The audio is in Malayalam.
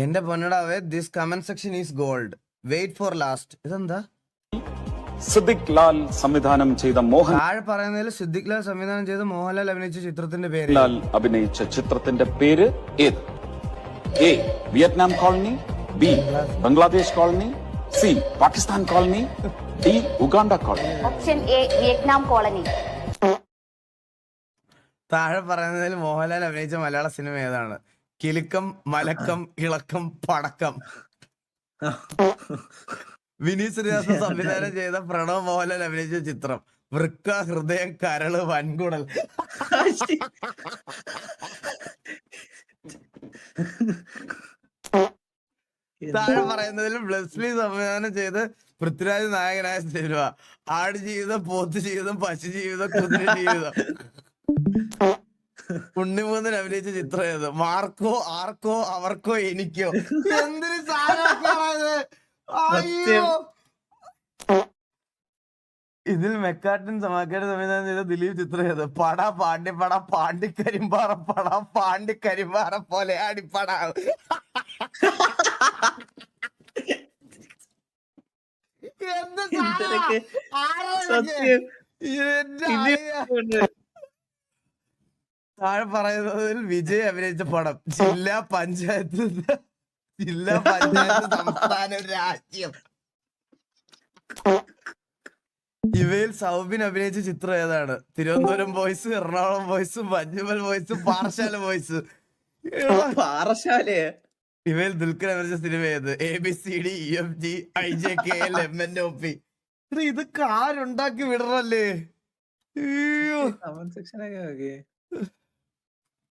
എന്റെ പൊന്നടാവേ, this comment section is gold. Wait for last. ഇതെന്താ? സിദ്ദിഖ് ലാൽ സംവിധാനം ചെയ്ത താഴെ പറയുന്നതിൽ സിദ്ദിഖ് ലാൽ സംവിധാനം ചെയ്ത മോഹൻലാൽ അഭിനയിച്ച ചിത്രത്തിന്റെ പേര് ലാൽ അഭിനയിച്ച ചിത്രത്തിന്റെ പേര് ഏത്? A Vietnam colony, B Bangladesh colony, C Pakistan colony, D Uganda colony. Option A Vietnam colony. താഴെ പറയുന്നതിൽ മോഹൻലാൽ അഭിനയിച്ച മലയാള സിനിമ ഏതാണ്? കിലുക്കം, മലക്കം, ഇളക്കം, പടക്കം. വിനീത് ശ്രീനിവാസൻ സംവിധാനം ചെയ്ത പ്രണവ് മോഹൻലാൽ അഭിനയിച്ച ചിത്രം വൃക്ക, ഹൃദയം, കരള്, വൻകുടൽ. താഴെ പറയുന്നതിൽ ബ്ലെസ്ലി സംവിധാനം ചെയ്ത് പൃഥ്വിരാജ് നായകനായ സിനിമ ആടുജീവിതം, പോത്തുജീവിതം, പശുജീവിതം, കുതിര ജീവിതം. ഉണ്ണിമൂന്നൻ അഭിനയിച്ച ചിത്രം ഏത്? മാർക്കോ, ആർക്കോ, അവർക്കോ, എനിക്കോ. എന്തൊരു സാധനമാണ്! അയ്യോ, ഇതിൽ മെക്കാട്ടൻ സമാക്കാട് സംവിധാനം ചെയ്ത ദിലീപ് ചിത്രം ഏത്? പട, പാണ്ടിപ്പട, പാണ്ടിക്കരിമ്പാറ പട, പാണ്ടിക്കരിമ്പാറ പോലെ അടിപ്പട. എന്ത് താഴെ പറയുന്നതിൽ വിജയ് അഭിനയിച്ച പടം ജില്ലാ പഞ്ചായത്ത്, സംസ്ഥാനം, രാജ്യം. ഇവയിൽ സൗബിൻ അഭിനയിച്ച ചിത്രം ഏതാണ്? Thiruvananthapuram boys, Ernakulam boys, Manjummel boys, Parassala boys. ഇവയിൽ ദുൽഖർ അഭിനയിച്ച സിനിമ ഏത്? ABCD EFG IJKL MNOP. ഇതൊക്കെ ആരുണ്ടാക്കി വിടറല്ലേ? അയ്യോ,